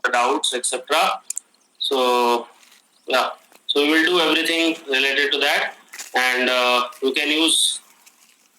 the doubts, etc. So yeah, so we will do everything related to that, and you can use.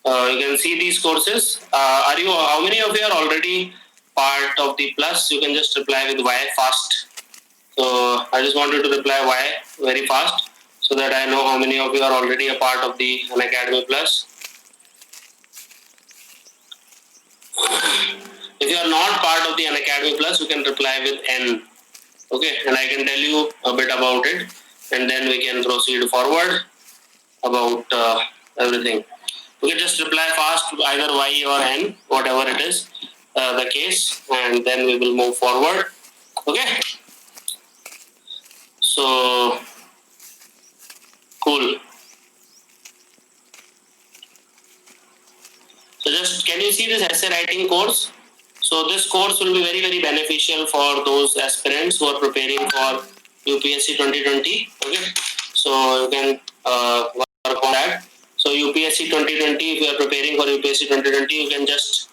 You can see these courses. Are you? How many of you are already part of the plus? You can just reply with Y fast. So I just wanted to reply Y very fast so that I know how many of you are already a part of the Unacademy Plus. If you are not part of the Unacademy Plus, you can reply with N. Okay, and I can tell you a bit about it, and then we can proceed forward about everything. You can just reply fast, either Y or N, whatever it is the case, and then we will move forward. Okay, so cool. So just can you see this essay writing course? So this course will be very, very beneficial for those aspirants who are preparing for UPSC 2020. Okay, so you can work on that. So UPSC 2020, if you are preparing for UPSC 2020, you can just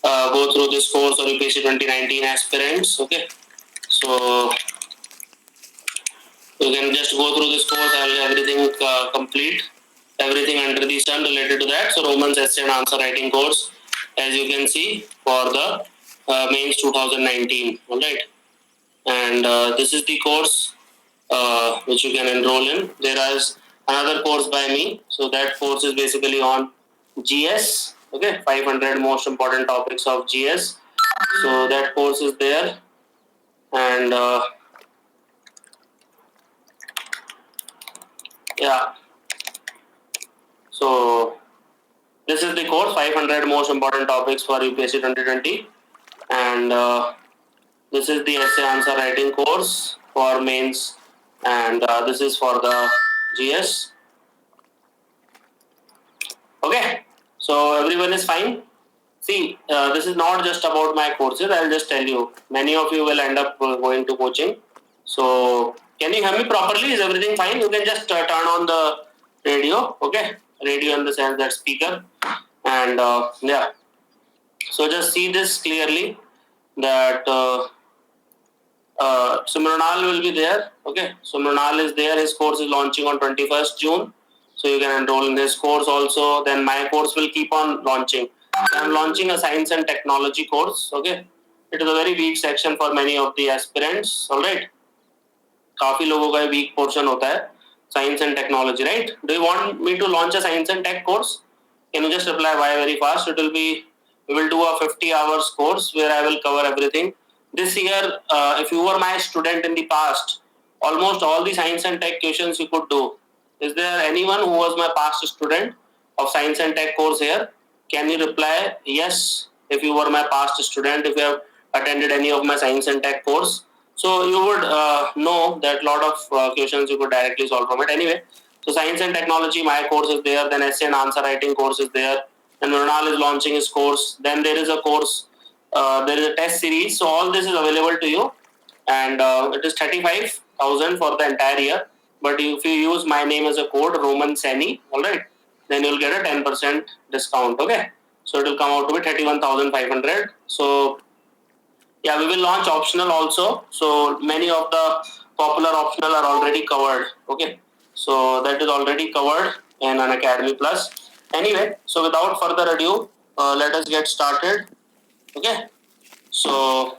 go through this course, or UPSC 2019 aspirants. Okay, so you can just go through this course and everything complete, everything under the sun related to that. So Romans essay and answer writing course, as you can see, for the mains 2019. All right, and this is the course which you can enroll in. There is another course by me, so that course is basically on GS. Okay, 500 most important topics of GS. So that course is there, and yeah. So this is the course, 500 most important topics for UPSC 2020, and this is the essay answer writing course for mains, and this is for the GS. Okay, so everyone is fine. See, this is not just about my courses. I'll just tell you, many of you will end up going to coaching. So can you hear me properly? Is everything fine? You can just turn on the radio. Okay, radio in the sense that speaker, and yeah. So just see this clearly that so Mrinal will be there. Okay, so Mrinal is there. His course is launching on 21st June. So you can enroll in his course also. Then my course will keep on launching. So I'm launching a science and technology course. Okay, it is a very weak section for many of the aspirants. All right, काफी लोगों का weak portion होता है science and technology, right? Do you want me to launch a science and tech course? Can you just reply Y very fast? It will be, we will do a 50 hours course where I will cover everything. This year, if you were my student in the past, almost all the science and tech questions you could do. Is there anyone who was my past student of science and tech course here? Can you reply yes if you were my past student, if you have attended any of my science and tech course? So you would know that a lot of questions you could directly solve from it. Anyway, so science and technology, my course is there. Then essay and answer writing course is there. And Mrinal is launching his course. Then there is a course, there is a test series. So all this is available to you, and it is 35,000 for the entire year. But if you use my name as a code, Roman Seni, all right, then you'll get a 10% discount. Okay, so it will come out to be 31,500. So yeah, we will launch optional also. So many of the popular optional are already covered. Okay, so that is already covered in Unacademy Plus. Anyway, so without further ado, let us get started. Okay, so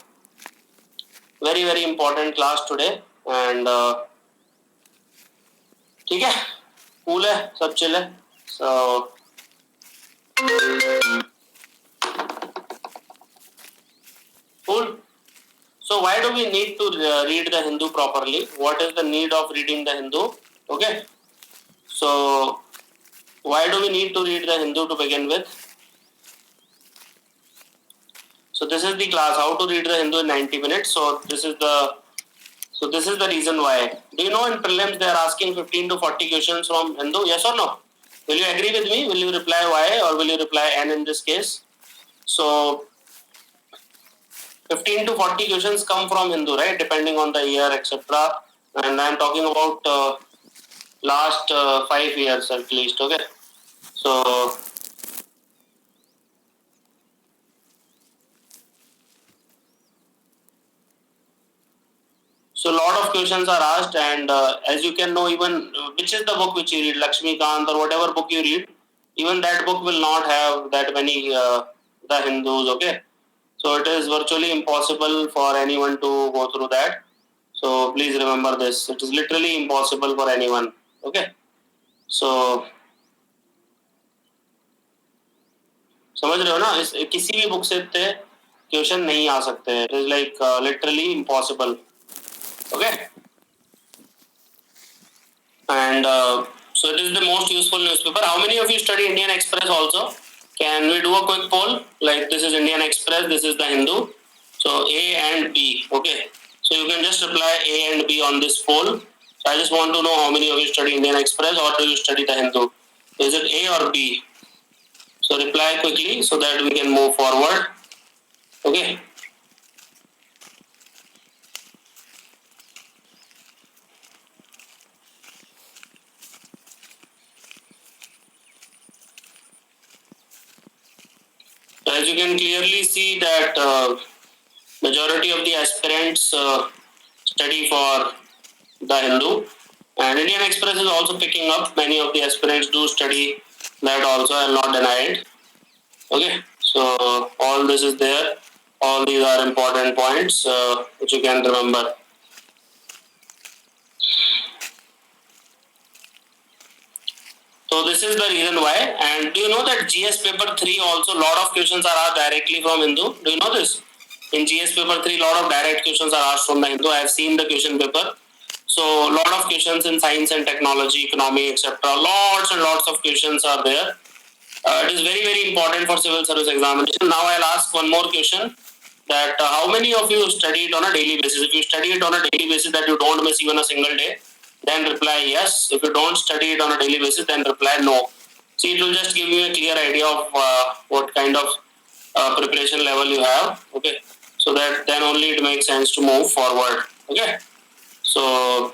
very, very important class today, and ठीक है, cool है, सब chill है. So cool. So why do we need to read the Hindu properly? What is the need of reading the Hindu? Okay. So why do we need to read the Hindu to begin with? So this is the class, how to read the Hindu in 90 minutes. So this is the reason why. Do you know in prelims they are asking 15 to 40 questions from Hindu? Yes or no? Will you agree with me? Will you reply Y or will you reply N in this case? So 15 to 40 questions come from Hindu, right? Depending on the year, etc. And I'm talking about last 5 years at least. Okay. So So a lot of questions are asked, and as you can know, even which is the book which you read, Lakshmi Kant or whatever book you read, even that book will not have that many the Hindus. Okay, so it is virtually impossible for anyone to go through that. So please remember this. It is literally impossible for anyone. Okay, so समझ रहे हो ना, इस किसी भी book से इतने question नहीं आ सकते. It is like literally impossible. Okay, and so it is the most useful newspaper. How many of you study Indian Express also? Can we do a quick poll? Like, this is Indian Express, this is the Hindu. So A and B. Okay, so you can just reply A and B on this poll. So I just want to know how many of you study Indian Express or do you study the Hindu? Is it A or B? So reply quickly so that we can move forward. Okay. As you can clearly see that majority of the aspirants study for the Hindu, and Indian Express is also picking up. Many of the aspirants do study that also. I will not deny it. Okay, so all this is there. All these are important points which you can remember. So this is the reason why. And do you know that GS paper 3 also lot of questions are asked directly from Hindu? Do you know this? In GS paper 3 lot of direct questions are asked from the Hindu. I have seen the question paper. So lot of questions in science and technology, economy, etc. Lots and lots of questions are there. It is very very important for civil service examination. Now I'll ask one more question, that how many of you study it on a daily basis? If you study it on a daily basis that you don't miss even a single day, then reply yes. If you don't study it on a daily basis, then reply no. See, it will just give you a clear idea of what kind of preparation level you have. Okay, so that then only it makes sense to move forward. Okay, so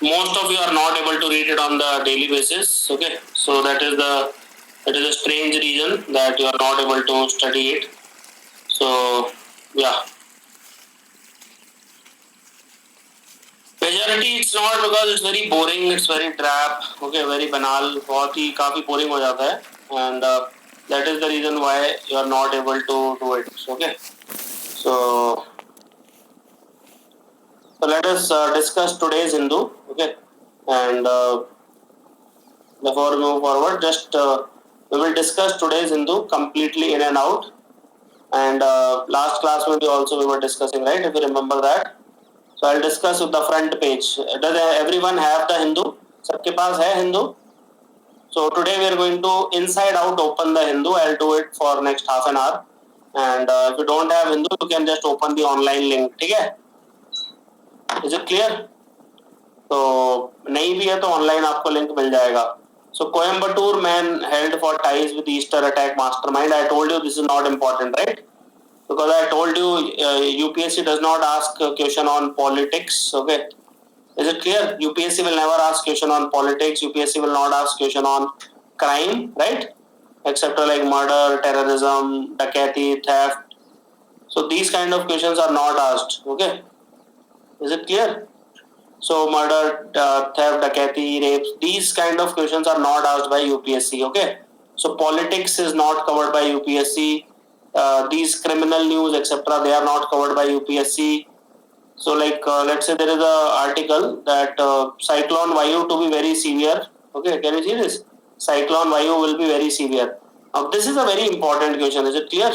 most of you are not able to read it on the daily basis. Okay, so that is a strange reason that you are not able to study it. So yeah, majority it's not because it's very boring, it's very drab. Okay, very banal, बहुत ही काफी boring हो जाता है, and that is the reason why you are not able to do it. Okay, so let us discuss today's Hindu. Okay, and before we move forward, just we will discuss today's Hindu completely in and out. And last class maybe also we were discussing, right? If you remember that. So I'll discuss with the front page. Does everyone have the Hindu? सबके पास है Hindu? So today we are going to inside out open the Hindu. I'll do it for next half an hour. And if you don't have Hindu, you can just open the online link. ठीक है? Is it clear? तो नहीं भी है तो online आपको link मिल जाएगा. So Coimbatore man held for ties with Easter attack mastermind. I told you this is not important, right? Because I told you UPSC does not ask a question on politics. Okay, is it clear? UPSC will never ask question on politics. UPSC will not ask question on crime, right? Except like murder, terrorism, dacoity, theft. So these kind of questions are not asked. Okay, is it clear? So murder, theft, dacoity, rapes, these kind of questions are not asked by UPSC. Okay, so politics is not covered by UPSC. These criminal news, etc., they are not covered by UPSC. So like let's say there is a article that cyclone Vayu to be very severe. Okay, can you see this? Cyclone Vayu will be very severe. Now this is a very important question. Is it clear?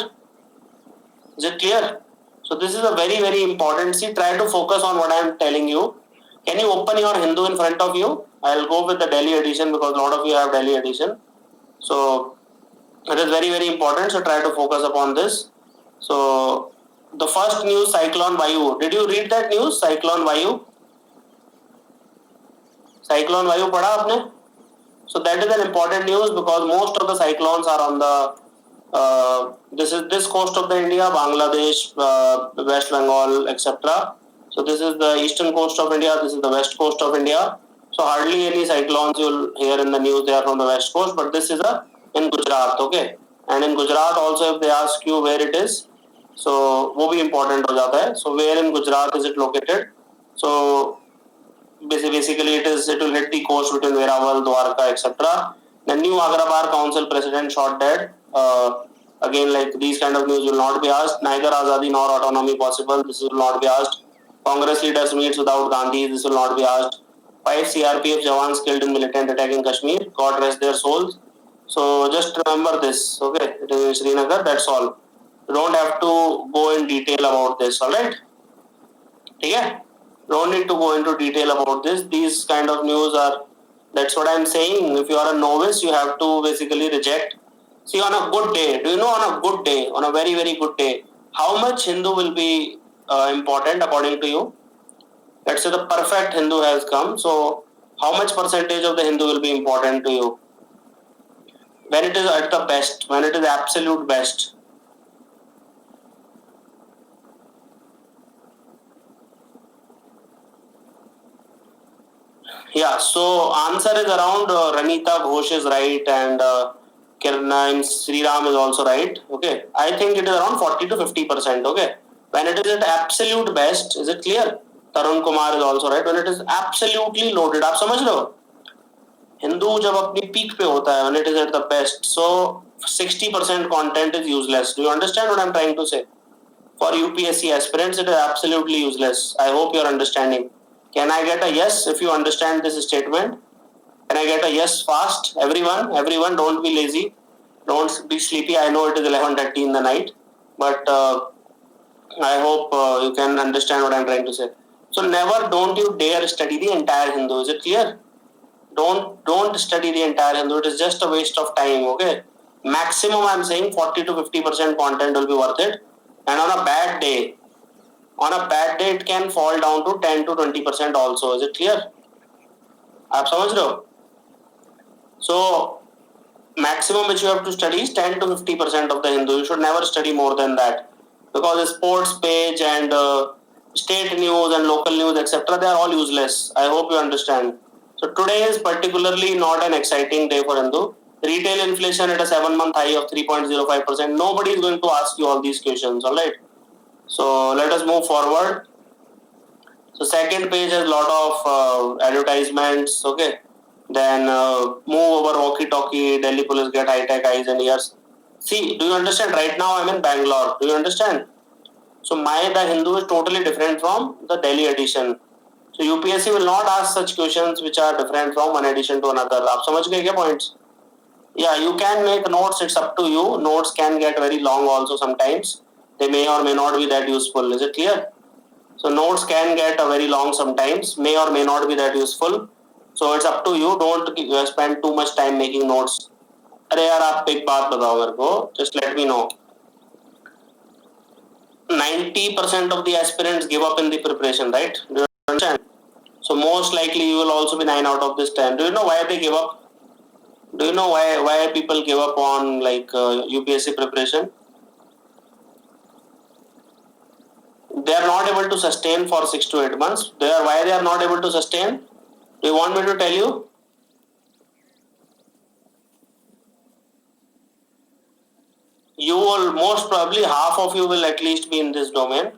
Is it clear? So this is a very very important. See, try to focus on what I am telling you. Can you open your Hindu in front of you? I'll go with the Delhi edition because a lot of you have Delhi edition. So it is very very important. So try to focus upon this. So the first news, cyclone Vayu. Did you read that news? Cyclone Vayu. Cyclone Vayu पढ़ा आपने? So that is an important news because most of the cyclones are on the this coast of the India, Bangladesh, West Bengal, etc. So this is the eastern coast of India. This is the west coast of India. So hardly any cyclones you'll hear in the news. They are from the west coast, but this is in Gujarat. Okay, and in Gujarat also if they ask you where it is, so वो भी important हो जाता है. So where in Gujarat is it located? So basically it will hit the coast between Veraval, Dwarka, etc. The new Agrabah Council president shot dead. Again, like these kind of news will not be asked. Neither Azadi nor autonomy possible. This will not be asked. Congress leaders meets without Gandhi. This will not be asked. 5 CRPF jawans killed in militant attack in Kashmir. God rest their souls. So just remember this. Okay, it is in Srinagar. That's all. You don't have to go in detail about this. All right. Okay. Don't need to go into detail about this. These kind of news are. That's what I'm saying. If you are a novice, you have to basically reject. See, on a good day, do you know on a good day, on a very, very good day, how much Hindu will be important according to you? Let's say the perfect Hindu has come. So, how much percentage of the Hindu will be important to you? When it is at the best, when it is absolute best. Yeah, so answer is around Ranita Ghosh is right and Kirna Sri Ram is also right. Okay, I think it is around 40 to 50%. Okay, when it is at absolute best, is it clear? Tarun Kumar is also right. When it is absolutely loaded, आप समझ रहे हो? हिंदू जब अपनी peak पे होता है, when it is at the best, so 60% content is useless. Do you understand what I'm trying to say? For UPSC aspirants, it is absolutely useless. I hope you're understanding. Can I get a yes if you understand this statement? Can I get a yes fast? Everyone, don't be lazy. Don't be sleepy. I know it is 11:30 in the night, but I hope you can understand what I'm trying to say. So never, don't you dare study the entire Hindu. Is it clear? Don't study the entire Hindu. It is just a waste of time. Okay. Maximum, I'm saying 40 to 50% content will be worth it. And on a bad day, it can fall down to 10 to 20% also. Is it clear? आप समझ रहे हो? So maximum which you have to study is 10 to 50% of the Hindu. You should never study more than that, because sports page and state news and local news, etc., they are all useless. I hope you understand. So today is particularly not an exciting day for Hindu. Retail inflation at a 7-month high of 3.05%. Nobody is going to ask you all these questions. All right. So let us move forward. So second page has a lot of advertisements. Okay. Then move over walkie-talkie. Delhi police get high-tech eyes and ears. See, do you understand? Right now I'm in Bangalore. Do you understand? So the Hindu is totally different from the Delhi edition. So UPSC will not ask such questions which are different from one edition to another. आप समझ गए क्या points? Yeah, you can make notes. It's up to you. Notes can get very long also sometimes. They may or may not be that useful. Is it clear? So notes can get very long sometimes. May or may not be that useful. So it's up to you. Don't spend too much time making notes. अरे यार आप एक बात बताओ मेरे को. Just let me know. 90% of the aspirants give up in the preparation, right? Do you understand? So most likely you will also be 9 out of this 10. Do you know why they give up? Do you know why people give up on like UPSC preparation? They are not able to sustain for 6 to 8 months. Why they are not able to sustain? Do you want me to tell you? You will, most probably half of you will at least be in this domain.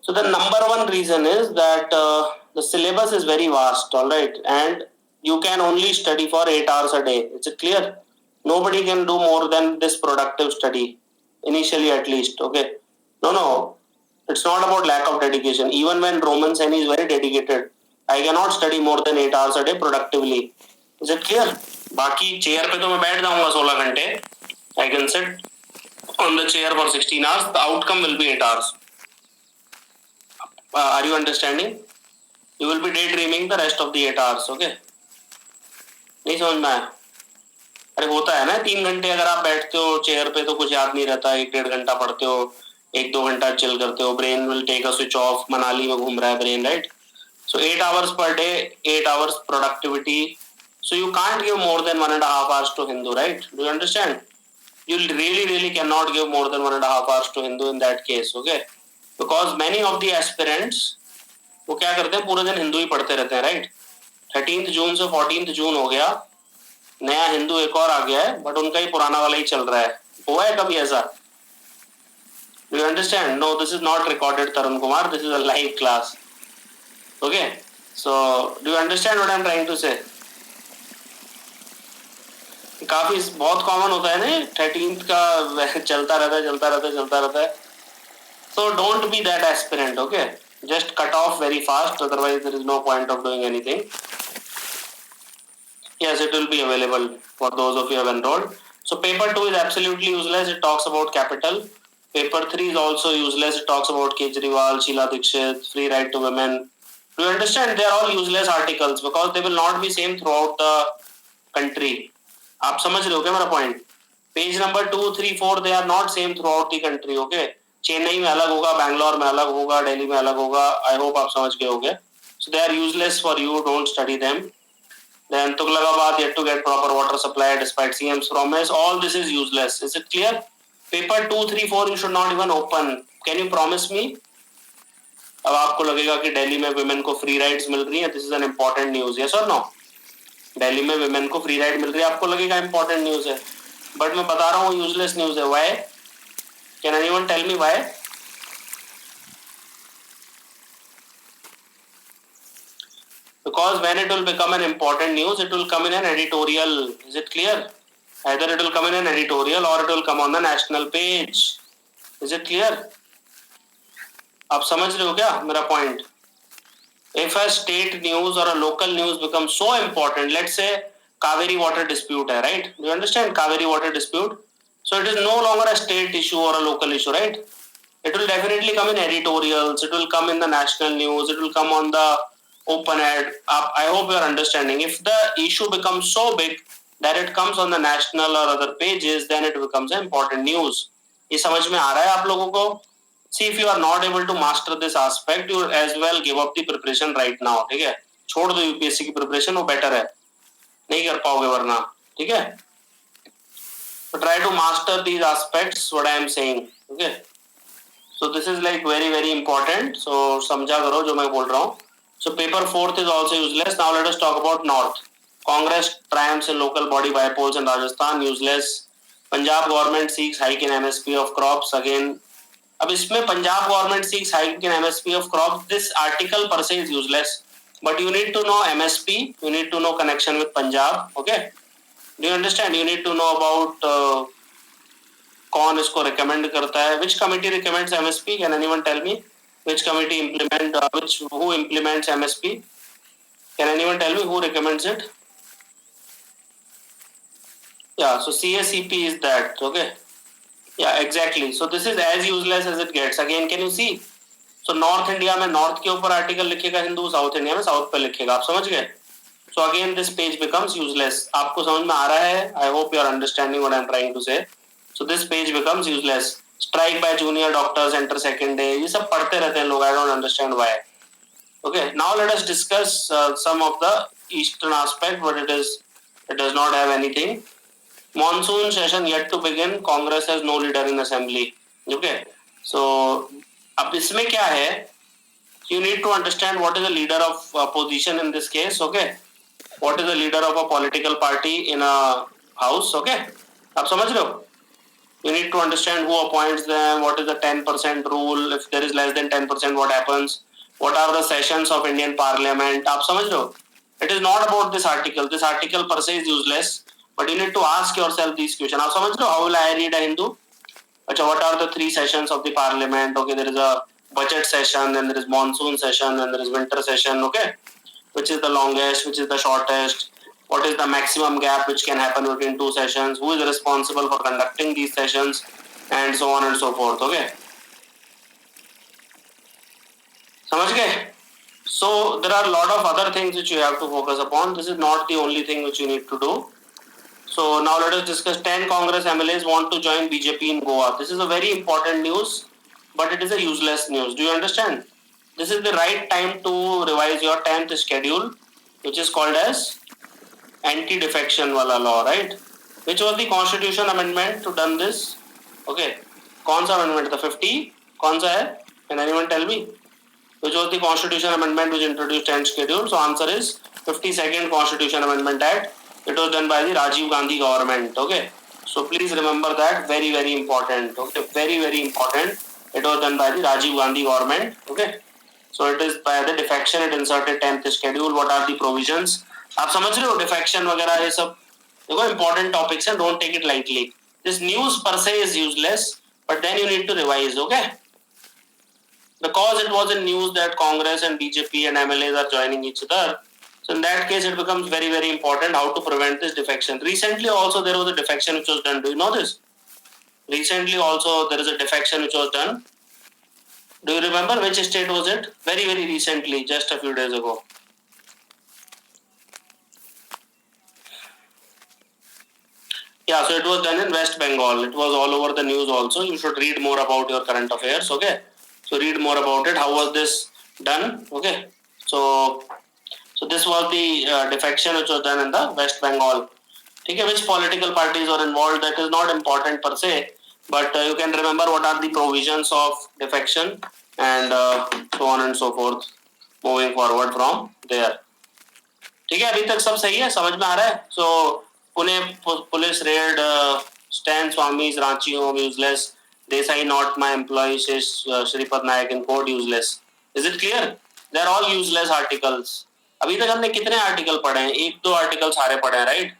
So the number one reason is that the syllabus is very vast, all right, and you can only study for 8 hours a day. Is it clear? Nobody can do more than this productive study, initially at least. Okay. No. It's not about lack of dedication. Even when Roman Saini is very dedicated, I cannot study more than 8 hours a day productively. Is it clear? बाकी chair पे तो मैं बैठ जाऊंगा 16 घंटे. I can sit on the chair for 16 hours. The outcome will be 8 hours. Are you understanding? You will be daydreaming the rest of the 8 hours. Okay? नहीं समझ में आया? अरे होता है ना 3 घंटे अगर आप बैठते हो चेयर पे तो कुछ याद नहीं रहता. 1-1.5 घंटा पढ़ते हो, 1-2 घंटा चिल करते हो. Brain will take a switch off. Manali में घूम रहा है brain, right? So 8 hours per day, 8 hours productivity. So you can't give more than 1.5 hours to Hindu, right? Do you understand? You really cannot give more than 1.5 hours to Hindu in that case, okay? Because many of the aspirants वो क्या करते हैं पूरे दिन हिंदू ही पढ़ते रहते हैं, right? 13th जून से 14th जून हो गया. नया हिंदू एक और आ गया है, बट उनका ही पुराना वाला ही चल रहा है। हुआ है कभी ऐसा? Do you understand? No, this is not recorded, Tarun Kumar. This is a live class. Okay. So, do you understand what I am trying to say? काफी बहुत कॉमन होता है ना, 13th का चलता रहता है। So don't be that aspirant, okay? Just cut off very fast, otherwise there is no point of doing anything. Yes, it will be available for those of you who have enrolled. So paper 2 is absolutely useless. It talks about capital. Paper 3 is also useless. It talks about Kejriwal, Sheila Dikshit, free right to women. Do you understand? They are all useless articles because they will not be same throughout the country. आप समझ रहे हो क्या मेरा point? Page number 2, 3, 4 they are not same throughout the country, okay? Chennai में अलग होगा, बैंगलोर में अलग होगा, दिल्ली में अलग होगा। आई होप आप समझ गए होंगे। So they are useless for you, don't study them. Then Tughlaqabad yet to get proper water supply despite CM's promise. All this is useless. Is it clear? Paper 2, 3, 4 you should not even open. Can you promise me? अब आपको लगेगा कि दिल्ली में women को free rights मिल रही है. This is an important news. Yes or no? Delhi में women को free right मिल रही है, आपको लगेगा important news है. But मैं बता रहा हूँ useless news है. Why? Can anyone tell me why? Because when it will become an important news, it will come in an editorial. Is it clear? Either it will come in an editorial or it will come on the national page. Is it clear? आप समझ रहे हो क्या मेरा point? If a state news or a local news becomes so important, let's say Kaveri water dispute है, right? Do you understand Kaveri water dispute? So it is no longer a state issue or a local issue, right? It will definitely come in editorials. It will come in the national news. It will come on the open ad. I hope you are understanding. If the issue becomes so big that it comes on the national or other pages, then it becomes an important news. ये समझ में आ रहा है आप लोगों को? See, if you are not able to master this aspect, you as well give up the preparation right now. ठीक है? छोड़ दो यूपीएससी की प्रिपरेशन, वो बेटर है। नहीं कर पाओगे वरना, ठीक है? So try to master these aspects. What I am saying, okay? So this is like very very important. So समझा करो जो मैं बोल रहा हूँ. So paper 4th is also useless. Now let us talk about North. Congress triumphs in local body by-polls in Rajasthan, useless. Punjab government seeks hike in MSP of crops again. अब इसमें Punjab government seeks hike in MSP of crops. This article per se is useless. But you need to know MSP. You need to know connection with Punjab. Okay? Do you understand? You need to know about कौन इसको recommend करता है. Which committee recommends MSP? Can anyone tell me? Which committee who implements MSP? Can anyone tell me who recommends it? Yeah, so CACP is that, okay? Yeah, exactly. So this is as useless as it gets. Again, can you see? So North India में North के ऊपर article लिखेगा Hindu, South India में South पे लिखेगा. आप समझ गए? So again, this page becomes useless. आपको समझ में आ रहा है? I hope you are understanding what I am trying to say. So this page becomes useless. Strike by junior doctors enter second day. ये सब पढ़ते रहते हैं लोग. I don't understand why. Okay, now let us discuss some of the eastern aspect, but it does not have anything. Monsoon session yet to begin. Congress has no leader in assembly. Okay, so अब इसमें क्या है? You need to understand what is the leader of opposition in this case. Okay, what is the leader of a political party in a house? Okay, आप समझ रहे हो? You need to understand who appoints them, what is the 10% rule, if there is less than 10%, what happens, what are the sessions of Indian Parliament. आप समझ रहे हो? It is not about this article. This article per se is useless, but you need to ask yourself these questions. आप समझ रहे हो? How will I read a Hindu? अच्छा, what are the 3 sessions of the Parliament? Okay, there is a budget session, then there is monsoon session, then there is winter session. Okay, which is the longest, which is the shortest? What is the maximum gap which can happen between 2 sessions? Who is responsible for conducting these sessions? And so on and so forth. Okay. समझ गए? So there are a lot of other things which you have to focus upon. This is not the only thing which you need to do. So now let us discuss 10 Congress MLAs want to join BJP in Goa. This is a very important news, but it is a useless news. Do you understand? This is the right time to revise your 10th schedule, which is called as anti-defection wala law, right? Which was the constitution amendment to done this? Okay, कौन सा amendment था? 50? कौन सा है? Can anyone tell me? Which was the constitution amendment which introduced 10th schedule? So answer is 52nd Constitution Amendment Act It was done by the Rajiv Gandhi government. Okay, so please remember that, very very important. Okay, very very important. It was done by the Rajiv Gandhi government. Okay, so it is by the defection. It inserted 10th schedule. What are the provisions? आप समझ रहे हो defection वगैरह ये सब देखो important topics हैं. Don't take it lightly. This news per se is useless, but then you need to revise. Okay. Because it was in news that Congress and BJP and MLAs are joining each other. So in that case, it becomes very, very important how to prevent this defection. Recently also there was a defection which was done. Do you know this? Recently also there is a defection which was done. Do you remember which state was it? Very, very recently, just a few days ago. Yeah, so it was done in West Bengal. It was all over the news also. You should read more about your current affairs. Okay. So read more about it. How was this done? Okay. So this was the defection which was done in the West Bengal. Okay, which political parties are involved, that is not important per se, but you can remember what are the provisions of defection and so on and so forth, moving forward from there. ठीक है, अभी तक सब सही है, समझ में आ रहा है? So Pune police red, Stan Swami's Ranchi home useless, Desai not my employee, says Shripad Nayak in court useless. Is it clear? They are all useless articles. अभी तक हमने कितने आर्टिकल पढ़े हैं? 1-2 आर्टिकल सारे पढ़े हैं, राइट?